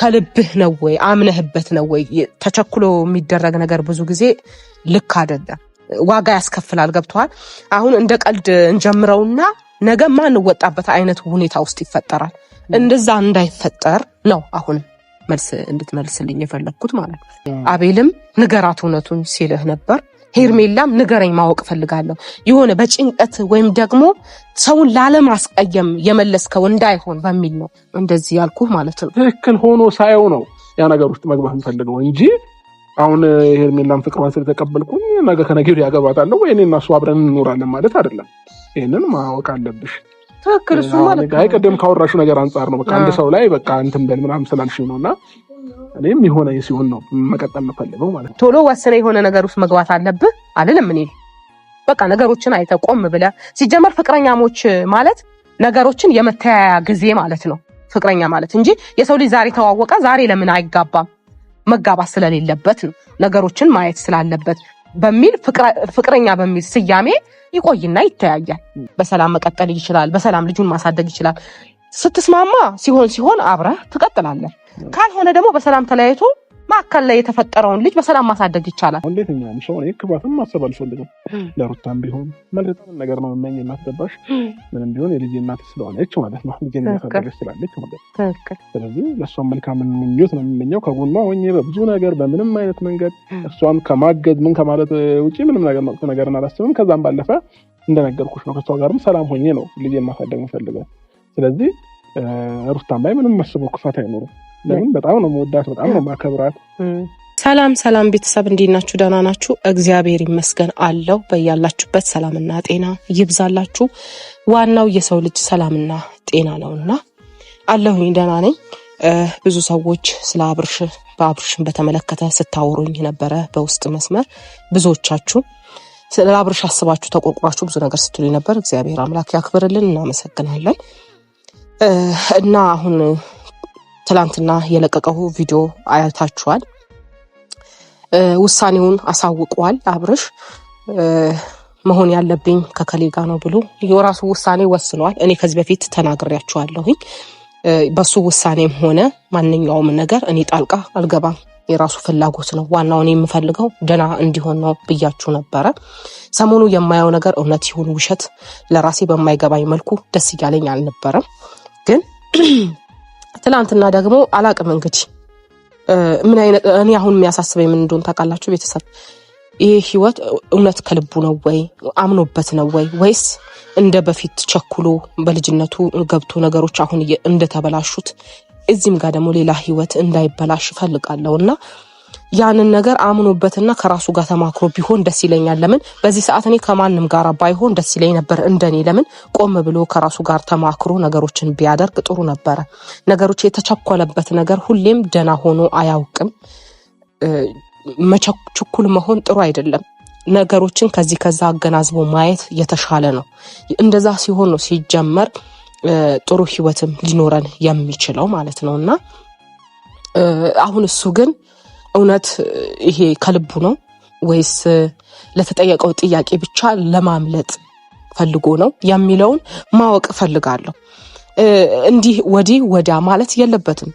ከልብህ ነው ወይ አምነህበት ነው ወይ? ተቸክሎ የሚደረግ ነገር ብዙ ጊዜ ልክ አይደለም፣ ዋጋ ያስከፍላል። ገብቷል? አሁን እንደ ቀልድ እንጀምረውና ነገ ማን ወጣበት አይነት ሁኔታ ውስጥ ይፈጠራል። እንደዛ እንዳይፈጠር ነው አሁን መልስ እንድትመልስልኝ የፈለኩት ማለት ነው። አቤልም ንገራት እውነቱን ሲልህ ነበር። ሄርሜላም ንገረኝ ማወቅ ፈልጋለሁ። የሆነ በጭንቀት ወይም ደግሞ ሰውን ላለማስቀየም የመለስከው እንዳይሆን በሚል ነው እንደዚህ ያልኩህ ማለት ነው። ትክክል ሆኖ ሳይው ነው ያ ነገር ውስጥ መግባት እንፈልገው እንጂ አሁን ሄርሜላም ፍቅሯን ስለተቀበልኩኝ ነገ ከነገ ወዲያ ያገባታለሁ ወይ እኔና እሱ አብረን እንኖራለን ማለት አይደለም። ይሄንን ማወቅ አለብሽ። ትክክል እሱ ማለት ነው። ቀደም ካወራሹ ነገር አንፃር ነው። በቃ አንድ ሰው ላይ በቃ እንትን በል ምናምን ስላልሽው ነውና እኔም የሆነ ሲሆን ነው መቀጠል መፈልገው ማለት ነው። ቶሎ ወሰነ የሆነ ነገር ውስጥ መግባት አለብህ አይደለም። እኔ በቃ ነገሮችን አይተህ ቆም ብለህ ሲጀመር ፍቅረኛሞች ማለት ነገሮችን የመተያያ ጊዜ ማለት ነው ፍቅረኛ ማለት እንጂ የሰው ልጅ ዛሬ ተዋወቀ ዛሬ ለምን አይጋባም? መጋባት ስለሌለበት ነው ነገሮችን ማየት ስላለበት በሚል ፍቅረኛ በሚል ስያሜ ይቆይና ይተያያል። በሰላም መቀጠል ይችላል። በሰላም ልጁን ማሳደግ ይችላል። ስትስማማ ሲሆን አብረህ ትቀጥላለህ። ካልሆነ ደግሞ በሰላም ተለያይቶ ማከለ ላይ የተፈጠረውን ልጅ በሰላም ማሳደግ ይቻላል። እንዴትኛ ነው እኔ ክባትም ማሰብ አልፈልግም። ለሩታም ቢሆን መልካም ነገር ነው የምመኝላት። ተባሽ ምንም ቢሆን የልጅ እናት ስለሆነች ማለት ነው ልጅ እናት ስላለች ማለት ነው። ስለዚህ ለሷም መልካም ምኞት ነው የምመኘው። ከጎኗ ሆኜ በብዙ ነገር በምንም አይነት መንገድ እሷን ከማገዝ ምን ከማለት ውጪ ምንም ነገር መጥፎ ነገርን አላስብም። ከዛም ባለፈ እንደነገርኩሽ ነው ከሷ ጋርም ሰላም ሆኜ ነው ልጅ ማሳደግ የምፈልገው። ስለዚህ ሩታም ላይ ምንም መስቦ ክፋት አይኖርም። ለምን በጣም ነው የምወዳት፣ በጣም ነው የማከብራት። ሰላም ቤተሰብ እንዴት ናችሁ? ደህና ናችሁ? እግዚአብሔር ይመስገን አለው። በያላችሁበት ሰላምና ጤና ይብዛላችሁ። ዋናው የሰው ልጅ ሰላምና ጤና ነውና አለሁኝ ደህና ነኝ። ብዙ ሰዎች ስለ በአብርሽን በተመለከተ ስታወሩኝ ነበረ በውስጥ መስመር። ብዙዎቻችሁ ስለ አብርሽ አስባችሁ ተቆርቁራችሁ ብዙ ነገር ስትሉኝ ነበር። እግዚአብሔር አምላክ ያክብርልን፣ እናመሰግናለን። እና አሁን ትላንትና የለቀቀው ቪዲዮ አያታችኋል። ውሳኔውን አሳውቋል። አብርሽ መሆን ያለብኝ ከከሌ ጋር ነው ብሎ የራሱ ውሳኔ ወስኗል። እኔ ከዚህ በፊት ተናግሬያችኋለሁኝ። በሱ ውሳኔም ሆነ ማንኛውም ነገር እኔ ጣልቃ አልገባም። የራሱ ፍላጎት ነው። ዋናው እኔ የምፈልገው ደና እንዲሆን ነው ብያችሁ ነበረ። ሰሞኑ የማየው ነገር እውነት ይሁን ውሸት ለራሴ በማይገባኝ መልኩ ደስ እያለኝ አልነበረም። ግን ትላንትና ደግሞ አላቅም እንግዲህ ምን አይነት እኔ አሁን የሚያሳስበኝ ምን እንደሆነ ታውቃላችሁ ቤተሰብ? ይሄ ህይወት እውነት ከልቡ ነው ወይ አምኖበት ነው ወይስ እንደ በፊት ቸኩሎ በልጅነቱ ገብቶ ነገሮች አሁን እንደተበላሹት እዚህም ጋር ደግሞ ሌላ ህይወት እንዳይበላሽ ፈልጋለሁና ያንን ነገር አምኖበትና ከራሱ ጋር ተማክሮ ቢሆን ደስ ይለኛል። ለምን በዚህ ሰዓት እኔ ከማንም ጋር ባይሆን ደስ ይለኝ ነበር እንደኔ። ለምን ቆም ብሎ ከራሱ ጋር ተማክሮ ነገሮችን ቢያደርግ ጥሩ ነበረ። ነገሮች የተቸኮለበት ነገር ሁሌም ደና ሆኖ አያውቅም። መቸኩል መሆን ጥሩ አይደለም። ነገሮችን ከዛ አገናዝቦ ማየት የተሻለ ነው። እንደዛ ሲሆን ነው ሲጀመር ጥሩ ህይወትም ሊኖረን የሚችለው ማለት ነውና አሁን እሱ ግን እውነት ይሄ ከልቡ ነው ወይስ ለተጠየቀው ጥያቄ ብቻ ለማምለጥ ፈልጎ ነው የሚለውን ማወቅ ፈልጋለሁ። እንዲህ ወዲያ ማለት የለበትም።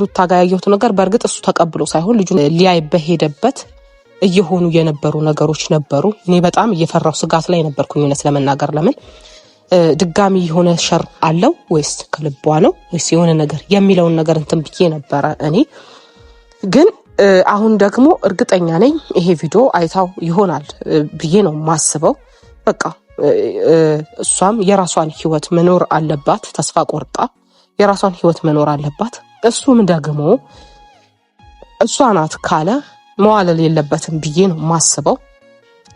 ሩታ ጋር ያየሁት ነገር በእርግጥ እሱ ተቀብሎ ሳይሆን ልጁን ሊያይ በሄደበት እየሆኑ የነበሩ ነገሮች ነበሩ። እኔ በጣም እየፈራው ስጋት ላይ ነበርኩኝ እውነት ለመናገር። ለምን ድጋሚ የሆነ ሸር አለው ወይስ ከልቧ ነው ወይስ የሆነ ነገር የሚለውን ነገር እንትን ብዬ ነበረ እኔ ግን አሁን ደግሞ እርግጠኛ ነኝ ይሄ ቪዲዮ አይታው ይሆናል ብዬ ነው ማስበው። በቃ እሷም የራሷን ህይወት መኖር አለባት። ተስፋ ቆርጣ የራሷን ህይወት መኖር አለባት። እሱም ደግሞ እሷ ናት ካለ መዋለል የለበትም ብዬ ነው ማስበው።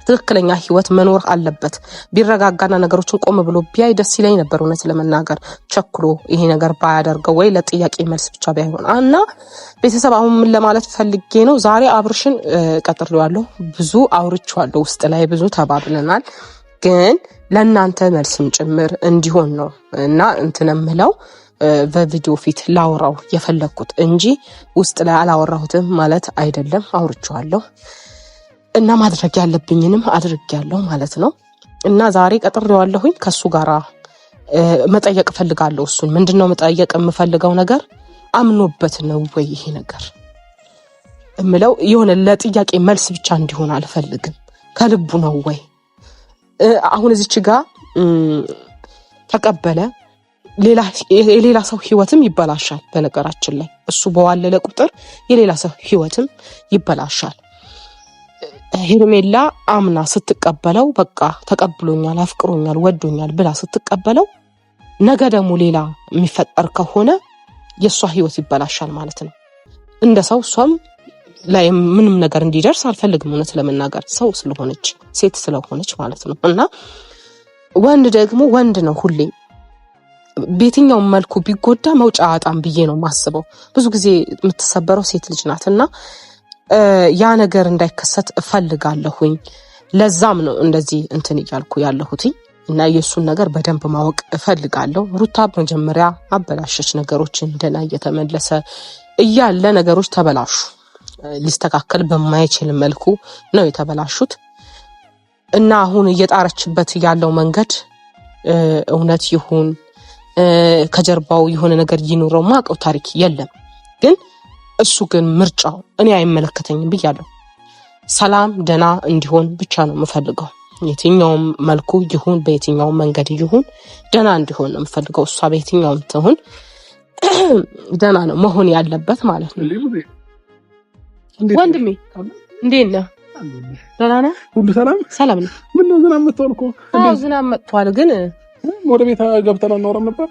ትክክለኛ ህይወት መኖር አለበት። ቢረጋጋና ነገሮችን ቆም ብሎ ቢያይ ደስ ይለኝ ነበር እውነት ለመናገር። ቸኩሎ ይሄ ነገር ባያደርገው ወይ ለጥያቄ መልስ ብቻ ባይሆን እና ቤተሰብ አሁን ምን ለማለት ፈልጌ ነው፣ ዛሬ አብርሽን ቀጥሬዋለሁ። ብዙ አውርቼዋለሁ፣ ውስጥ ላይ ብዙ ተባብለናል። ግን ለእናንተ መልስም ጭምር እንዲሆን ነው እና እንትነምለው በቪዲዮ ፊት ላውራው የፈለኩት እንጂ ውስጥ ላይ አላወራሁትም ማለት አይደለም። አውርቼዋለሁ እና ማድረግ ያለብኝንም አድርጌያለሁ ማለት ነው። እና ዛሬ ቀጥሬዋለሁኝ። ከሱ ጋራ መጠየቅ ፈልጋለሁ። እሱን ምንድነው መጠየቅ የምፈልገው ነገር አምኖበት ነው ወይ ይሄ ነገር እምለው የሆነ ለጥያቄ መልስ ብቻ እንዲሆን አልፈልግም። ከልቡ ነው ወይ? አሁን እዚች ጋር ተቀበለ የሌላ ሰው ህይወትም ይበላሻል። በነገራችን ላይ እሱ በዋለለ ቁጥር የሌላ ሰው ህይወትም ይበላሻል። ሄርሜላ አምና ስትቀበለው በቃ ተቀብሎኛል፣ አፍቅሮኛል፣ ወዶኛል ብላ ስትቀበለው ነገ ደግሞ ሌላ የሚፈጠር ከሆነ የሷ ህይወት ይበላሻል ማለት ነው። እንደ ሰው እሷም ላይ ምንም ነገር እንዲደርስ አልፈልግም። እውነት ለመናገር ሰው ስለሆነች ሴት ስለሆነች ማለት ነው። እና ወንድ ደግሞ ወንድ ነው። ሁሌ በየትኛውም መልኩ ቢጎዳ መውጫ አጣም ብዬ ነው ማስበው። ብዙ ጊዜ የምትሰበረው ሴት ልጅ ናትና ያ ነገር እንዳይከሰት እፈልጋለሁኝ። ለዛም ነው እንደዚህ እንትን እያልኩ ያለሁት እና የሱን ነገር በደንብ ማወቅ እፈልጋለሁ። ሩታ መጀመሪያ አበላሸች ነገሮችን፣ ደና እየተመለሰ እያለ ነገሮች ተበላሹ። ሊስተካከል በማይችል መልኩ ነው የተበላሹት እና አሁን እየጣረችበት ያለው መንገድ እውነት ይሁን ከጀርባው የሆነ ነገር ይኑረው ማቀው ታሪክ የለም። ግን እሱ ግን ምርጫው እኔ አይመለከተኝም ብያለሁ። ሰላም ደና እንዲሆን ብቻ ነው የምፈልገው። የትኛውም መልኩ ይሁን በየትኛውም መንገድ ይሁን ደና እንዲሆን ነው የምፈልገው። እሷ በየትኛውም ትሁን ደና ነው መሆን ያለበት ማለት ነው። ወንድሜ እንዴት ነህ? ደህና ነህ? ሁሉ ሰላም ሰላም ነው። ምን ነው ዝናብ መጥቷል እኮ። አዎ ዝናብ መጥቷል። ግን ወደ ቤት ገብተን አናወራም ነበር?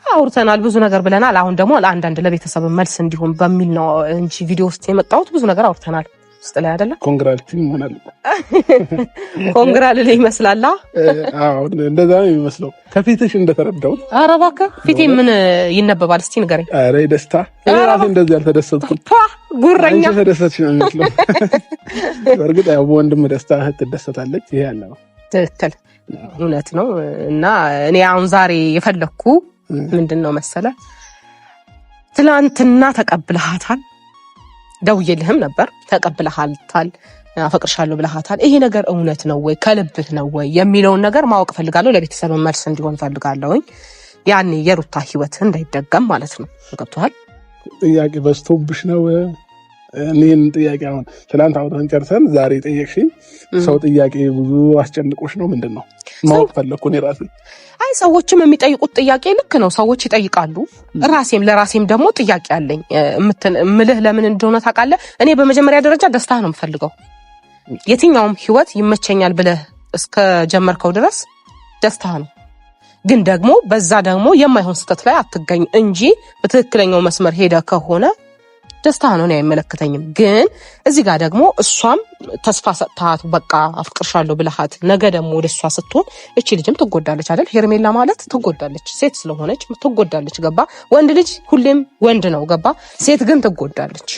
አውርተናል፣ ብዙ ነገር ብለናል። አሁን ደግሞ ለአንዳንድ ለቤተሰብ መልስ እንዲሆን በሚል ነው እንጂ ቪዲዮ ውስጥ የመጣሁት። ብዙ ነገር አውርተናል ውስጥ ላይ አይደለ? ኮንግራሊቲ ይሆናል። ኮንግራል ላይ ይመስላል። አዎ እንደዛ ነው የሚመስለው ከፊትሽ እንደተረዳው። ኧረ እባክህ ፊቴ ምን ይነበባል እስቲ ንገረኝ። ኧረ ደስታ እኔ ራሴ እንደዚህ አልተደሰትኩም። ጉረኛ አንቺ ተደሰትሽ ነው የሚመስለው። በእርግጥ ያው ወንድም ደስታ ትደሰታለች። ይሄ ያለ ነው። ትክክል እውነት ነው። እና እኔ አሁን ዛሬ የፈለኩ ምንድነው መሰለ ትላንትና ተቀብለሃታል፣ ደውዬልህም ነበር ተቀብለሃታል፣ አፈቅርሻለሁ ብለሃታል። ይሄ ነገር እውነት ነው ወይ ከልብህ ነው ወይ የሚለውን ነገር ማወቅ ፈልጋለሁ። ለቤተሰብ መልስ እንዲሆን ፈልጋለሁኝ። ያኔ የሩታ ህይወት እንዳይደገም ማለት ነው። ገብቶሃል? ጥያቄ በዝቶብሽ ነው? እኔን ጥያቄ አሁን ትላንት አውጥተን ጨርሰን ዛሬ ጠየቅሽኝ። ሰው ጥያቄ ብዙ አስጨንቆሽ ነው? ምንድን ነው ማወቅ ፈለግኩ እኔ ራሴ። አይ ሰዎችም የሚጠይቁት ጥያቄ ልክ ነው። ሰዎች ይጠይቃሉ። ለራሴም ደግሞ ጥያቄ አለኝ። ምልህ ለምን እንደሆነ ታውቃለህ? እኔ በመጀመሪያ ደረጃ ደስታ ነው የምፈልገው። የትኛውም ህይወት ይመቸኛል ብለህ እስከ ጀመርከው ድረስ ደስታ ነው። ግን ደግሞ በዛ ደግሞ የማይሆን ስህተት ላይ አትገኝ እንጂ በትክክለኛው መስመር ሄደ ከሆነ ደስታ ነው፣ እኔ አይመለከተኝም። ግን እዚህ ጋር ደግሞ እሷም ተስፋ ሰጥታት በቃ አፍቅርሻለሁ ብለሃት ነገ ደግሞ ወደ እሷ ስትሆን እቺ ልጅም ትጎዳለች አይደል? ሄርሜላ ማለት ትጎዳለች፣ ሴት ስለሆነች ትጎዳለች። ገባ? ወንድ ልጅ ሁሌም ወንድ ነው። ገባ? ሴት ግን ትጎዳለች።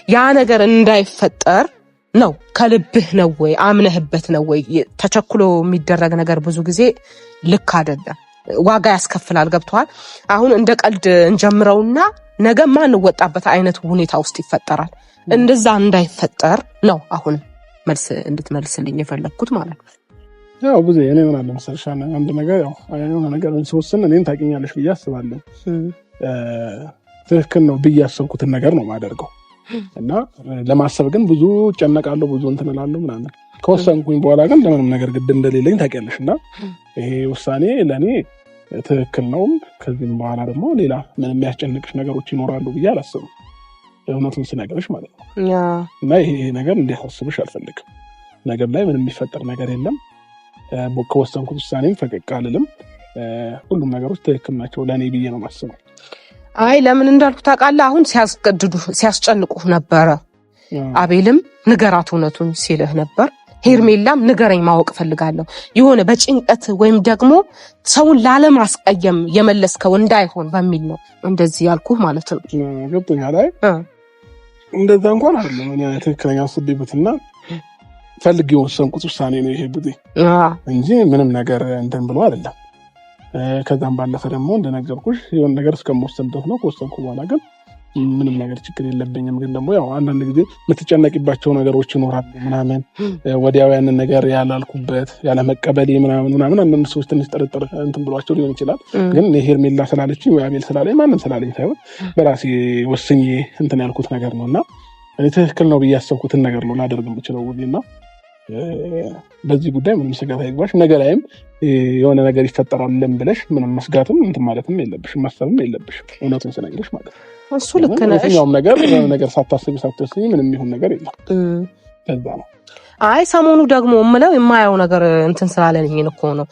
ያ ነገር እንዳይፈጠር ነው። ከልብህ ነው ወይ አምነህበት ነው ወይ? ተቸኩሎ የሚደረግ ነገር ብዙ ጊዜ ልክ አይደለም፣ ዋጋ ያስከፍላል። ገብተዋል? አሁን እንደ ቀልድ እንጀምረውና ነገ ማንወጣበት አይነት ሁኔታ ውስጥ ይፈጠራል። እንደዛ እንዳይፈጠር ነው አሁን መልስ እንድትመልስልኝ የፈለግኩት ማለት ነው። ያው ብዙ እኔ ምን አለ መሰለሽ አንድ ነገር ያው የሆነ ነገር ሲወስን እኔን ታውቂኛለሽ ብዬ አስባለሁ። ትክክል ነው ብዬ ያሰብኩትን ነገር ነው የማደርገው እና ለማሰብ ግን ብዙ ጨነቃለሁ፣ ብዙ እንትን እላለሁ ምናምን። ከወሰንኩኝ በኋላ ግን ለምንም ነገር ግድ እንደሌለኝ ታውቂያለሽ እና ይሄ ውሳኔ ለእኔ ትክክል ነው። ከዚህም በኋላ ደግሞ ሌላ ምን የሚያስጨንቅሽ ነገሮች ይኖራሉ ብዬ አላስብም፣ እውነቱን ስነግርሽ ማለት ነው። እና ይሄ ነገር እንዲያሳስብሽ አልፈልግም። ነገር ላይ ምንም የሚፈጠር ነገር የለም። ከወሰንኩት ውሳኔም ፈቀቅ አልልም። ሁሉም ነገሮች ትክክል ናቸው ለእኔ ብዬ ነው የማስበው። አይ ለምን እንዳልኩ ታውቃለህ? አሁን ሲያስጨንቁህ ነበረ። አቤልም ንገራት እውነቱን ሲልህ ነበር። ሄርሜላም ንገረኝ ማወቅ ፈልጋለሁ። የሆነ በጭንቀት ወይም ደግሞ ሰውን ላለማስቀየም የመለስከው እንዳይሆን በሚል ነው እንደዚህ ያልኩህ ማለት ነው። ገብቶኛል። አይ እንደዛ እንኳን አይደለም። እኔ ትክክለኛ አስቤበትና ፈልጌ የወሰንኩት ውሳኔ ነው ይሄ ቡዜ እንጂ ምንም ነገር እንትን ብሎ አይደለም። ከዛም ባለፈ ደግሞ እንደነገርኩሽ የሆነ ነገር እስከምወሰን ድረስ ነው። ከወሰንኩ በኋላ ግን ምንም ነገር ችግር የለብኝም። ግን ደግሞ ያው አንዳንድ ጊዜ የምትጨነቂባቸው ነገሮች ይኖራሉ ምናምን ወዲያው ያንን ነገር ያላልኩበት ያለመቀበሌ ምናምን አንዳንድ ሰዎች ትንሽ ጥርጥር እንትን ብሏቸው ሊሆን ይችላል። ግን ሄርሜላ ስላለችኝ ወይ አቤል ስላለኝ ማንም ስላለኝ ሳይሆን በራሴ ወስኜ እንትን ያልኩት ነገር ነው እና ትክክል ነው ብዬ ያሰብኩትን ነገር ነው ላደርግ የምችለው እና በዚህ ጉዳይ ምንም ስጋት አይግባሽ። ነገ ላይም የሆነ ነገር ይፈጠራል ብለሽ ምንም መስጋትም እንትን ማለትም የለብሽም ማሰብም የለብሽም። እውነቱን ስነግርሽ ማለት ነው። እሱ ልክ ነሽ። የትኛውም ነገር ሳታስቢ ሳትወስኚ ምንም ይሁን ነገር የለም። ከዛ ነው አይ ሰሞኑ ደግሞ እምለው የማየው ነገር እንትን ስላለኝ እኮ ነው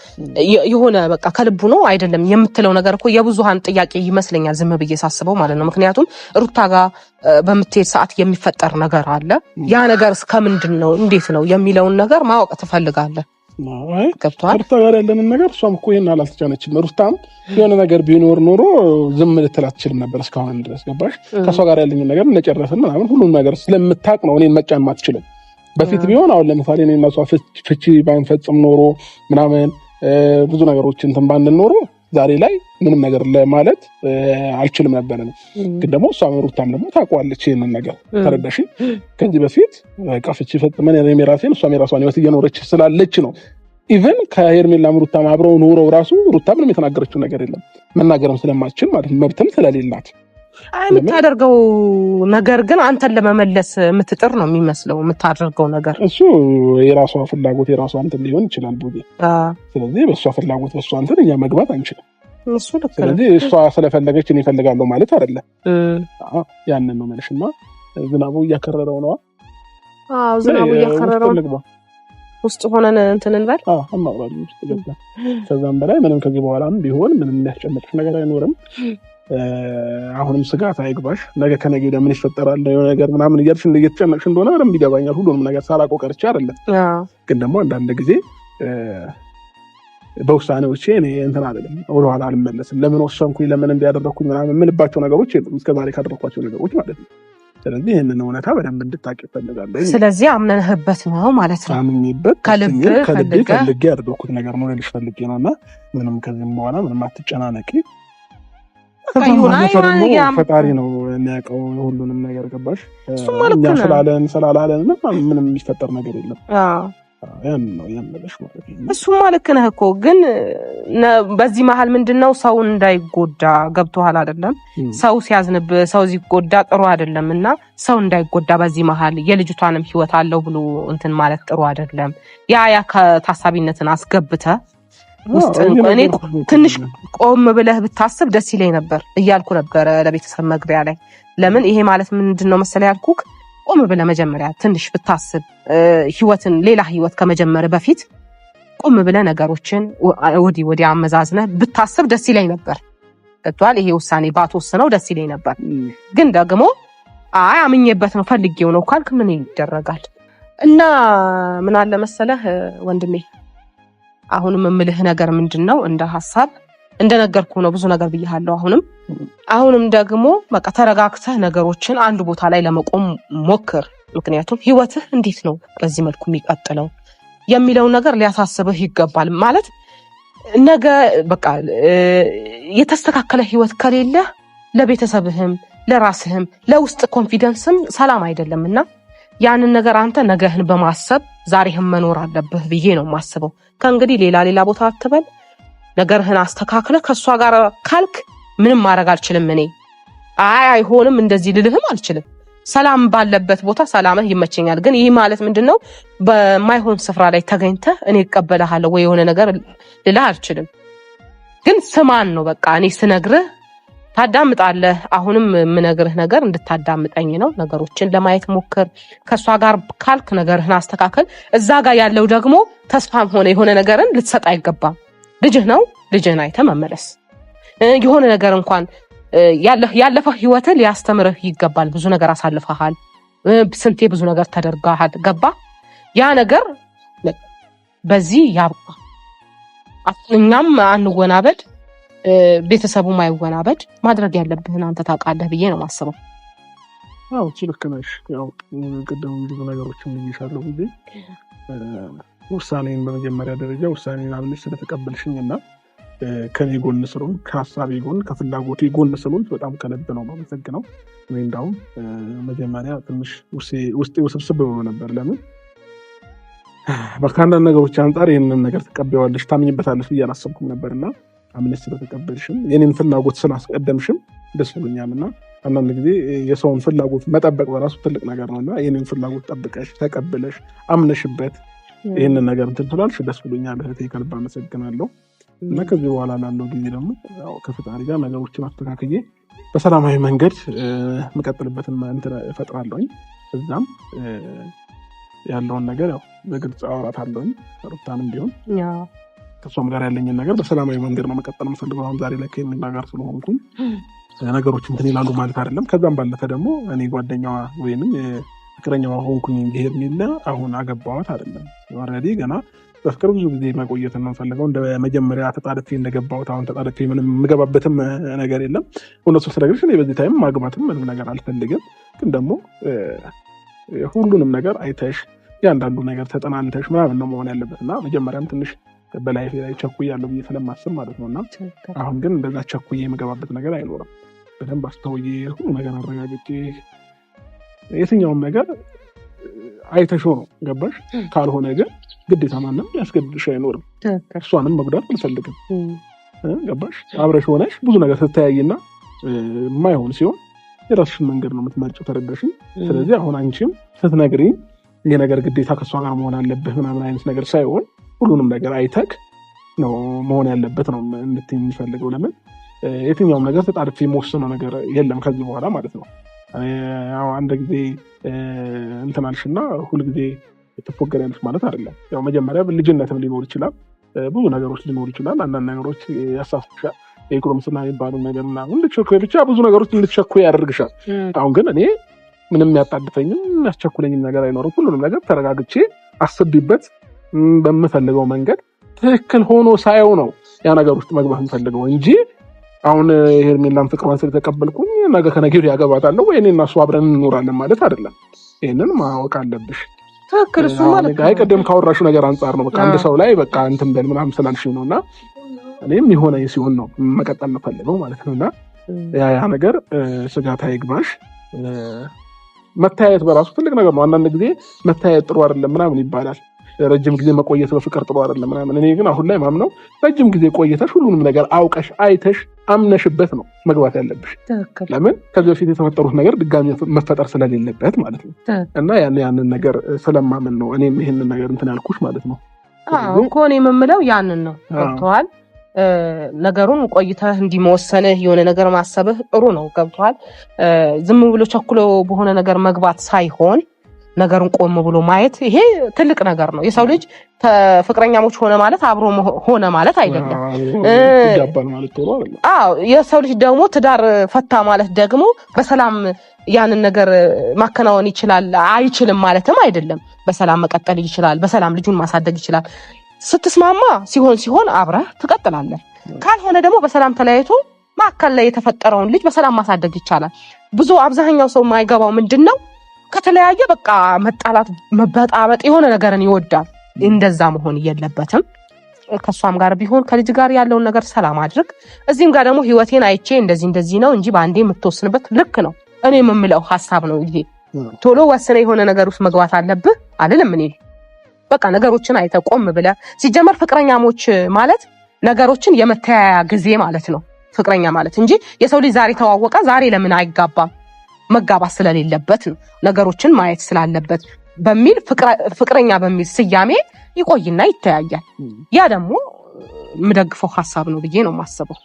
የሆነ በቃ ከልቡ ነው አይደለም የምትለው ነገር እኮ የብዙሃን ጥያቄ ይመስለኛል ዝም ብዬ ሳስበው ማለት ነው። ምክንያቱም ሩታ ጋር በምትሄድ ሰዓት የሚፈጠር ነገር አለ። ያ ነገር እስከምንድን ነው እንዴት ነው የሚለውን ነገር ማወቅ ትፈልጋለህ። ገብቷል። ሩታ ጋር ያለንን ነገር እሷም እኮ ይሄን አላልተጫነችም። ሩታም የሆነ ነገር ቢኖር ኖሮ ዝም ልትል አትችልም ነበር እስካሁን ድረስ ገባሽ። ከሷ ጋር ያለንን ነገር እንደጨረስን ምናምን ሁሉም ነገር ስለምታውቅ ነው እኔን መጫን ማትችልም። በፊት ቢሆን አሁን ለምሳሌ እኔ እና እሷ ፍቺ ባንፈጽም ኖሮ ምናምን ብዙ ነገሮች እንትን ባንል ኖሮ ዛሬ ላይ ምንም ነገር ለማለት አልችልም ነበር። ግን ደግሞ እሷ ሩታም ደግሞ ታውቀዋለች ይሄንን ነገር ተረዳሽ። ከዚህ በፊት በቃ ፍቺ ፈጽመን እኔም የራሴን እሷም የራሷን ህይወት እየኖረች ስላለች ነው። ኢቨን ከሄርሜላ ሩታም አብረው ኖረው ራሱ ሩታ ምንም የተናገረችው ነገር የለም መናገርም ስለማትችል ማለት መብትም ስለሌላት የምታደርገው ነገር ግን አንተን ለመመለስ የምትጥር ነው የሚመስለው የምታደርገው ነገር። እሱ የራሷ ፍላጎት የራሷ እንትን ሊሆን ይችላል ቡዲ። ስለዚህ በእሷ ፍላጎት በእሷ እንትን እኛ መግባት አንችልም። እሱ ልክ ነው። ስለዚህ እሷ ስለፈለገች እኔ እፈልጋለሁ ማለት አይደለም። ያንን ነው መልሽና ዝናቡ እያከረረው ነው። ዝናቡ እያከረረው ውስጥ ሆነን እንትን እንበል። አማራጭ ውስጥ ገብተን ከዛም በላይ ምንም ከዚህ በኋላም ቢሆን ምንም የሚያስጨንቅሽ ነገር አይኖርም። አሁንም ስጋት አይግባሽ። ነገ ከነገ ወዲያ ምን ይፈጠራል የሆነ ነገር ምናምን እያልሽ እየተጨነቅሽ እንደሆነ በደንብ ይገባኛል። ሁሉንም ነገር ሳላውቀው ቀርቼ አይደለም። ግን ደግሞ አንዳንድ ጊዜ በውሳኔዎቼ እኔ እንትን አይደለም ወደኋላ አልመለስም። ለምን ወሰንኩኝ ለምን እንዲያደረኩኝ ምናምን የምልባቸው ነገሮች የሉም እስከዛሬ ካደረኳቸው ነገሮች ማለት ነው። ስለዚህ ይህንን እውነታ በደንብ እንድታውቂ እፈልጋለሁ። ስለዚህ አምነንህበት ነው ማለት ነው። አምኜበት ከልቤ ፈልጌ ያደረኩት ነገር ነው ልልሽ ፈልጌ ነው እና ምንም ከዚህም በኋላ ምንም አትጨናነቂ። ፈጣሪ ነው የሚያውቀው ሁሉንም ነገር ገባሽ። እኛ ስላላለን ምንም የሚፈጠር ነገር የለም። ያን ነው ያመለሽ ማለት ነው። እሱማ ልክ ነህ እኮ ግን በዚህ መሀል ምንድነው ሰው እንዳይጎዳ ገብቶሃል አይደለም? ሰው ሲያዝንብ ሰው ሲጎዳ ጥሩ አይደለም እና ሰው እንዳይጎዳ በዚህ መሀል የልጅቷንም ህይወት አለው ብሎ እንትን ማለት ጥሩ አይደለም። ያ ከታሳቢነትን አስገብተ ውስጥ እኔ ትንሽ ቆም ብለህ ብታስብ ደስ ይለኝ ነበር እያልኩ ነበር ለቤተሰብ መግቢያ ላይ። ለምን ይሄ ማለት ምንድነው መሰለህ ያልኩክ ቆም ብለህ መጀመሪያ ትንሽ ብታስብ ህይወትን ሌላ ህይወት ከመጀመር በፊት ቆም ብለህ ነገሮችን ወዲያ አመዛዝነህ ብታስብ ደስ ይለኝ ነበር። ገብቶሃል? ይሄ ውሳኔ ባትወስነው ደስ ይለኝ ነበር። ግን ደግሞ አምኜበት ነው ፈልጌው ነው ካልክ ምን ይደረጋል? እና ምን አለ መሰለህ ወንድሜ አሁንም የምልህ ነገር ምንድነው እንደ ሐሳብ እንደነገርኩ ነው ብዙ ነገር ብያለሁ። አሁንም ደግሞ በቃ ተረጋግተህ ነገሮችን አንድ ቦታ ላይ ለመቆም ሞክር። ምክንያቱም ህይወትህ እንዴት ነው በዚህ መልኩ የሚቀጥለው የሚለው ነገር ሊያሳስብህ ይገባል። ማለት ነገ በቃ የተስተካከለ ህይወት ከሌለ ለቤተሰብህም ለራስህም ለውስጥ ኮንፊደንስም ሰላም አይደለምና ያንን ነገር አንተ ነገህን በማሰብ ዛሬህን መኖር አለብህ ብዬ ነው የማስበው። ከእንግዲህ ሌላ ቦታ አትበል። ነገርህን አስተካክለ ከሷ ጋር ካልክ ምንም ማድረግ አልችልም እኔ አይሆንም እንደዚህ ልልህም አልችልም። ሰላም ባለበት ቦታ ሰላምህ ይመቸኛል። ግን ይህ ማለት ምንድነው በማይሆን ስፍራ ላይ ተገኝተህ እኔ እቀበልሃለሁ ወይ የሆነ ነገር ልልህ አልችልም። ግን ስማን ነው በቃ እኔ ስነግርህ ታዳምጣለህ። አሁንም የምነግርህ ነገር እንድታዳምጠኝ ነው። ነገሮችን ለማየት ሞክር። ከሷ ጋር ካልክ ነገርህን አስተካከል። እዛ ጋር ያለው ደግሞ ተስፋም ሆነ የሆነ ነገርን ልትሰጥ አይገባም። ልጅህ ነው። ልጅህን አይተህ መመለስ የሆነ ነገር እንኳን ያለፈ ህይወት ሊያስተምርህ ይገባል። ብዙ ነገር አሳልፈሃል። ስንቴ ብዙ ነገር ተደርጋሃል። ገባ? ያ ነገር በዚህ ያብቃ። እኛም አንወናበድ፣ ቤተሰቡም አይወናበድ። ማድረግ ያለብህን አንተ ታውቃለህ ብዬ ነው የማስበው። አዎ ልክ ነሽ። ያው ቅድም ብዙ ነገሮችን ልይሻለሁ ብዬ ውሳኔን በመጀመሪያ ደረጃ ውሳኔን አምነሽ ስለተቀበልሽኝና ከኔ ጎን ስለሆን ከሀሳቤ ጎን ከፍላጎቴ ጎን ስለሆን በጣም ከልብ ነው የማመሰግነው። እኔ እንዳውም መጀመሪያ ትንሽ ውስጤ ውስብስብ ብሎ ነበር። ለምን ከአንዳንድ ነገሮች አንጻር ይህንን ነገር ትቀበዋለሽ ታምኝበታለሽ ብዬ አላሰብኩም ነበርና አምነሽ ስለተቀበልሽም የኔን ፍላጎት ስላስቀደምሽም ደስ ብሎኛል። እና አንዳንድ ጊዜ የሰውን ፍላጎት መጠበቅ በራሱ ትልቅ ነገር ነው እና የኔን ፍላጎት ጠብቀሽ ተቀብለሽ አምነሽበት ይህንን ነገር እንትን ትላልሽ ደስ ብሎኛል። እህቴ ከልብ አመሰግናለሁ። እና ከዚህ በኋላ ላለው ጊዜ ደግሞ ከፈጣሪ ጋር ነገሮችን አስተካክዬ በሰላማዊ መንገድ የምቀጥልበትን እንትን እፈጥራለሁኝ። እዛም ያለውን ነገር ያው በግልጽ አወራታለሁኝ። ሩታንም ቢሆን ከእሷም ጋር ያለኝን ነገር በሰላማዊ መንገድ ነው መቀጠል የምፈልገው። አሁን ዛሬ ላይ ከሚል ጋር ስለሆንኩኝ ነገሮች እንትን ይላሉ ማለት አይደለም። ከዛም ባለፈ ደግሞ እኔ ጓደኛዋ ወይንም ፍቅረኛዋ ሆንኩኝ እንጂ ሄርሜላ አሁን አገባዋት አይደለም። ኦልሬዲ ገና በፍቅር ብዙ ጊዜ መቆየት ነው የምፈልገው። እንደ መጀመሪያ ተጣልፌ እንደገባሁት አሁን ተጣልፌ ምንም የምገባበትም ነገር የለም። እውነቱን ስነግርሽ እኔ በዚህ ታይም ማግባትም ምንም ነገር አልፈልግም። ግን ደግሞ ሁሉንም ነገር አይተሽ ያንዳንዱ ነገር ተጠናንተሽ ምናምን ነው መሆን ያለበት እና መጀመሪያም ትንሽ በላይፌ ላይ ቸኩያለሁ ብዬ ስለማስብ ማለት ነው። እና አሁን ግን እንደዛ ቸኩዬ የምገባበት ነገር አይኖርም። በደንብ አስተውዬ ሁሉ ነገር አረጋግጬ የትኛውም ነገር አይተሾ ነው ገባሽ። ካልሆነ ግን ግዴታ ማንም ያስገድድሽ አይኖርም። እሷንም መጉዳት አልፈልግም ገባሽ። አብረሽ ሆነሽ ብዙ ነገር ስትተያይና የማይሆን ሲሆን የራስሽን መንገድ ነው የምትመርጪው። ተረዳሽኝ? ስለዚህ አሁን አንቺም ስትነግሪኝ ይህ ነገር ግዴታ ከእሷ ጋር መሆን አለብህ ምናምን አይነት ነገር ሳይሆን ሁሉንም ነገር አይተክ ነው መሆን ያለበት ነው እንድትይ የሚፈልገው። ለምን የትኛውም ነገር ተጣድፌ የምወስነው ነገር የለም ከዚህ በኋላ ማለት ነው። ያው አንድ ጊዜ እንትናልሽና ሁልጊዜ ትፎገሪያለሽ ማለት አይደለም። ያው መጀመሪያ ልጅነትም ሊኖር ይችላል፣ ብዙ ነገሮች ሊኖር ይችላል። አንዳንድ ነገሮች ያሳስብሻል። የኢኮኖሚስና የሚባሉ ነገር ምናምን ብቻ ብዙ ነገሮች እንድትቸኩይ ያደርግሻል። አሁን ግን እኔ ምንም ያጣድፈኝም ያስቸኩለኝም ነገር አይኖርም። ሁሉንም ነገር ተረጋግቼ አስቢበት በምፈልገው መንገድ ትክክል ሆኖ ሳየው ነው ያ ነገር ውስጥ መግባት የምፈልገው እንጂ አሁን ሄርሜላን ፍቅሯን ስለተቀበልኩኝ ነገ ከነገ ወዲያ ያገባታለሁ ወይ እኔ እና እሱ አብረን እንኖራለን ማለት አይደለም። ይሄንን ማወቅ አለብሽ። ትክክል። እሱ ማለት አይ ቀደም ካወራሹ ነገር አንጻር ነው። በቃ አንድ ሰው ላይ በቃ እንትን በል ምናምን ስላልሽኝ ነውና እኔም የሆነ ሲሆን ነው መቀጠል የምፈልገው ማለት ነውና ያ ነገር ስጋት አይግባሽ። መታየት በራሱ ትልቅ ነገር ነው። አንዳንድ ጊዜ መታየት ጥሩ አይደለም ምናምን ይባላል። ረጅም ጊዜ መቆየት በፍቅር ጥሩ አይደለም ምናምን። እኔ ግን አሁን ላይ ማምነው ረጅም ጊዜ ቆይተሽ ሁሉንም ነገር አውቀሽ አይተሽ አምነሽበት ነው መግባት ያለብሽ። ለምን ከዚህ በፊት የተፈጠሩት ነገር ድጋሚ መፈጠር ስለሌለበት ማለት ነው። እና ያንን ነገር ስለማመን ነው እኔም ይሄንን ነገር እንትን ያልኩሽ ማለት ነው። አዎ እኮ እኔ የምምለው ያንን ነው። ገብቶሃል? ነገሩን ቆይተህ እንዲመወሰንህ የሆነ ነገር ማሰብህ ጥሩ ነው። ገብቶሃል? ዝም ብሎ ቸኩሎ በሆነ ነገር መግባት ሳይሆን ነገሩን ቆም ብሎ ማየት ይሄ ትልቅ ነገር ነው። የሰው ልጅ ፍቅረኛሞች ሆነ ማለት አብሮ ሆነ ማለት አይደለም። አዎ የሰው ልጅ ደግሞ ትዳር ፈታ ማለት ደግሞ በሰላም ያንን ነገር ማከናወን ይችላል አይችልም ማለትም አይደለም። በሰላም መቀጠል ይችላል፣ በሰላም ልጁን ማሳደግ ይችላል። ስትስማማ ሲሆን አብረህ ትቀጥላለህ። ካልሆነ ደግሞ በሰላም ተለያይቶ ማከል ላይ የተፈጠረውን ልጅ በሰላም ማሳደግ ይቻላል። ብዙ አብዛኛው ሰው የማይገባው ምንድነው ከተለያየ በቃ መጣላት መበጣበጥ የሆነ ነገርን ይወዳል። እንደዛ መሆን የለበትም። ከሷም ጋር ቢሆን ከልጅ ጋር ያለውን ነገር ሰላም አድርግ። እዚህም ጋር ደግሞ ህይወቴን አይቼ እንደዚህ ነው እንጂ በአንዴ የምትወስንበት ልክ ነው። እኔ የምምለው ሐሳብ ነው ይሄ። ቶሎ ወስነ የሆነ ነገር ውስጥ መግባት አለብህ አልልም እኔ። በቃ ነገሮችን አይተህ ቆም ብለህ ሲጀመር ፍቅረኛሞች ማለት ነገሮችን የመተያያ ጊዜ ማለት ነው ፍቅረኛ ማለት እንጂ የሰው ልጅ ዛሬ ተዋወቀ ዛሬ ለምን አይጋባም መጋባት ስለሌለበት ነው። ነገሮችን ማየት ስላለበት በሚል ፍቅረኛ በሚል ስያሜ ይቆይና ይተያያል። ያ ደግሞ የምደግፈው ሐሳብ ነው ብዬ ነው የማስበው።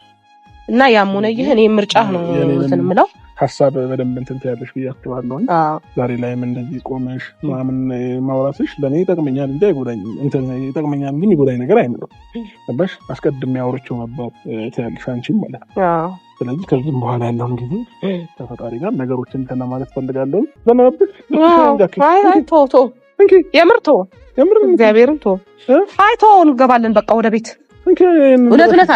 እና ያም ሆነ ይሄ እኔ ምርጫህ ነው እንትን የምለው ሐሳብ በደንብ እንትን ትያለሽ ብዬ አስባለሁ። ዛሬ ላይም እንደዚህ ቆመሽ ምናምን ማውራትሽ ለእኔ ይጠቅመኛል እንጂ አይጎዳኝም። እንትን ይጠቅመኛል ግን ይጎዳኝ ነገር አይኖርም። ገባሽ? አስቀድሜ አውርቼው ነበር ትያለሽ አንቺም ማለት ነው። ስለዚህ ከዚህም በኋላ ያለውን ጊዜ ተፈጣሪ ጋር ነገሮችን እንትን ማለት ፈልጋለሁ። ዘናብሽ ቶ የምርቶ እግዚአብሔርን ቶ አይቶ እንገባለን በቃ ወደ ቤት። እውነት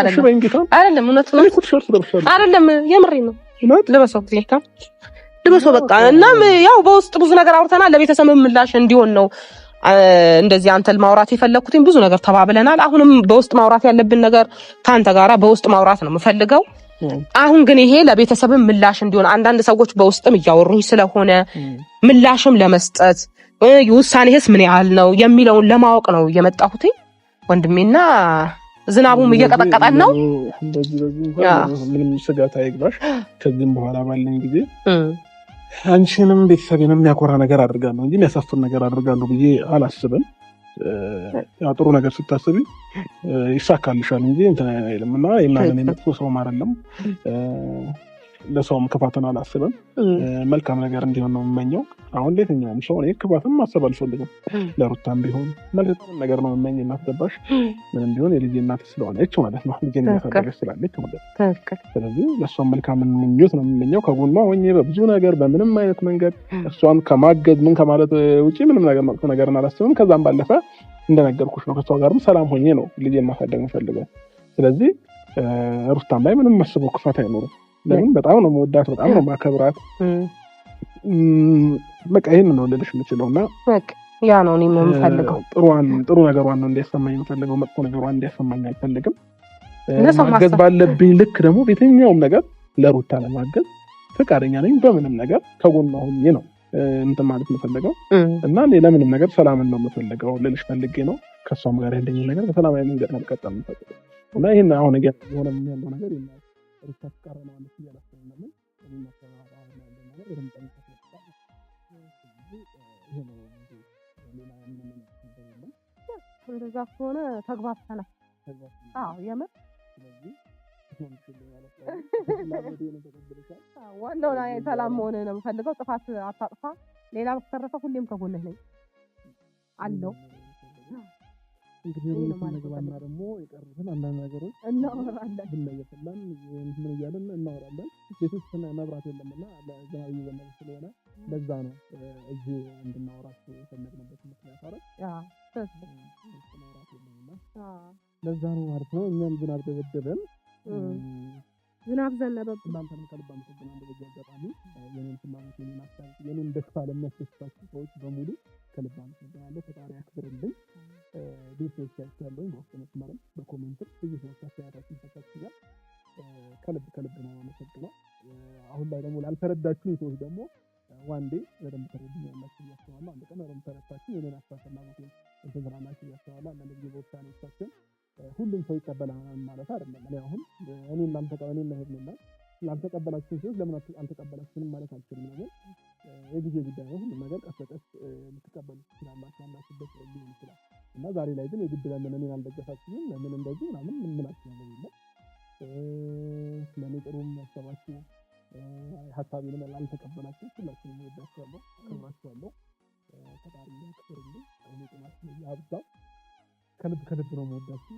አይደለም የምሬ ነው። ልበሰው በቃ እናም ያው በውስጥ ብዙ ነገር አውርተናል። ለቤተሰብ ምላሽ እንዲሆን ነው እንደዚህ አንተን ማውራት የፈለኩትኝ ብዙ ነገር ተባብለናል። አሁንም በውስጥ ማውራት ያለብን ነገር ካንተ ጋራ በውስጥ ማውራት ነው የምፈልገው። አሁን ግን ይሄ ለቤተሰብም ምላሽ እንዲሆን አንዳንድ ሰዎች በውስጥም እያወሩኝ ስለሆነ ምላሽም ለመስጠት ውሳኔህስ ምን ያህል ነው የሚለውን ለማወቅ ነው የመጣሁትኝ ወንድሜና ዝናቡም እየቀጠቀጠን ነው። እንደዚህ ምንም ስጋት አይግባሽ። ከዚህም በኋላ ባለኝ ጊዜ አንቺንም ቤተሰቤንም የሚያኮራ ነገር አድርጋለሁ እንጂ የሚያሳፍር ነገር አድርጋለሁ ብዬ አላስብም። ጥሩ ነገር ስታስቢ ይሳካልሻል እንጂ እንትን አይልም እና የማንን የመጥፎ ሰውም አይደለም። ለሰውም ክፋትን አላስብም። መልካም ነገር እንዲሆን ነው የምመኘው። አሁን ለየትኛውም ሰው እኔ ክፋትን ማሰብ አልፈልግም። ለሩታም ቢሆን መልካም ነገር ነው የምመኝ። እናትደባሽ ምንም ቢሆን የልጄ እናት ስለሆነች ማለት ነው። ልጄን እያሳደገች ስላለች ማለት ነው። ስለዚህ ለእሷም መልካም ምኞት ነው የምመኘው። ከጎኗ ሆኜ በብዙ ነገር በምንም አይነት መንገድ እሷን ከማገዝ ምን ከማለት ውጭ ምንም ነገር መጥፎ ነገርን አላስብም። ከዛም ባለፈ እንደነገርኩሽ ነው ከእሷ ጋርም ሰላም ሆኜ ነው ልጄን ማሳደግ የምፈልገው። ስለዚህ ሩታም ላይ ምንም መስበው ክፋት አይኖርም። ለምን በጣም ነው መወዳት፣ በጣም ነው ማከብራት። በቃ ይሄን ነው ልልሽ የምችለው እና በቃ ያ ነው እኔ የምፈልገው። ጥሩ ነገሯን ነው እንዲያሰማኝ የምፈልገው። መጥፎ ነገሯን እንዲያሰማኝ አልፈልግም። ማገዝ ባለብኝ ልክ ደግሞ በየትኛውም ነገር ለሩታ ለማገዝ ፈቃደኛ ነኝ። በምንም ነገር ከጎኗ ሆኜ ነው እንትን ማለት የምፈልገው እና እኔ ለምንም ነገር ሰላምን ነው የምፈልገው ልልሽ ፈልጌ ነው። ከእሷም ጋር ያለኝ ነገር በሰላማዊ መንገድ መቀጠል የምፈልገው እና ይሄን አሁን የሆነ ያለው ነገር ይላል ሩታ ተቃረና ማለት ያላሰብነው ነው እና ተባባሪ ያለው ነገር ወደም እንደዛ ከሆነ ተግባብተናል። አዎ የምር ዋናው ላይ ሰላም መሆን ነው የምፈልገው። ጥፋት አታጥፋ። ሌላ በተረፈ ሁሌም ከጎንህ ነኝ አለው። እንግዲህ ነገባና ደግሞ የቀሩትን አንዳንድ ነገሮች እናወራለን። ብናየፈላን ምን እያለን እናወራለን። ቤቶች መብራት የለምና ለዝናብ እየዘነበ ስለሆነ ለዛ ነው እዚህ እንድናወራቸው የፈለግንበት ምክንያት አይደል? መብራት የለምና ለዛ ነው ማለት ነው። እኛም ዝናብ ደበደበን፣ ዝናብ ዘነበብን። እናንተም ከልብ አመሰግናለሁ። በዚህ አጋጣሚ የኔን ፍላጎት የኔን ሀሳብ የኔን ደስታ ለሚያስደስታችሁ ሰዎች በሙሉ ከልብ አመሰግናለሁ። ፈጣሪ ያክብርልኝ። ቤተሰቦች ያሉኝ በውስጥ መስመርም በኮሜንትም ብዙ ሰዎች አስተያየታችሁን ሰጥታችኋል። ከልብ ነው አመሰግናለሁ። አሁን ላይ ደግሞ ላልተረዳችሁ ሰዎች ደግሞ ዋንዴ በደንብ ተረዱኛላችሁ እያስባለሁ። አንድ ቀን በደንብ ተረድታችሁ የኔን ሀሳብ ፍላጎቴን እንትናላችሁ እያስባለሁ። አንዳንድ ጊዜ በውሳኔዎቻችን ሁሉም ሰው ይቀበላል ማለት አይደለም። እኔ አሁን እኔን ላልተቀበልና ላልተቀበላችሁ ሰዎች ለምን አልተቀበላችሁንም ማለት አልችልም። ነገር የጊዜ ጉዳይ ነው። ሁሉም ነገር ቀስ በቀስ ልትቀበሉ ትችላላችሁ። ያላችሁበት ሊሆን ይችላል እና ዛሬ ላይ ግን የግድ ለምን እኔን አልደገፋችሁም ለምን እንደዚህ ምናምን ምንላችሁ ነው የሚለው ለኔ ጥሩም ያሰባችሁ ሀሳቤን ላልተቀበላችሁ ሁላችሁንም እወዳችኋለሁ፣ አከብራችኋለሁ። ፈጣሪ ያክብርልኝ። እኔ ጥናት ያብዛው። ከልብ ነው የምወዳችሁ።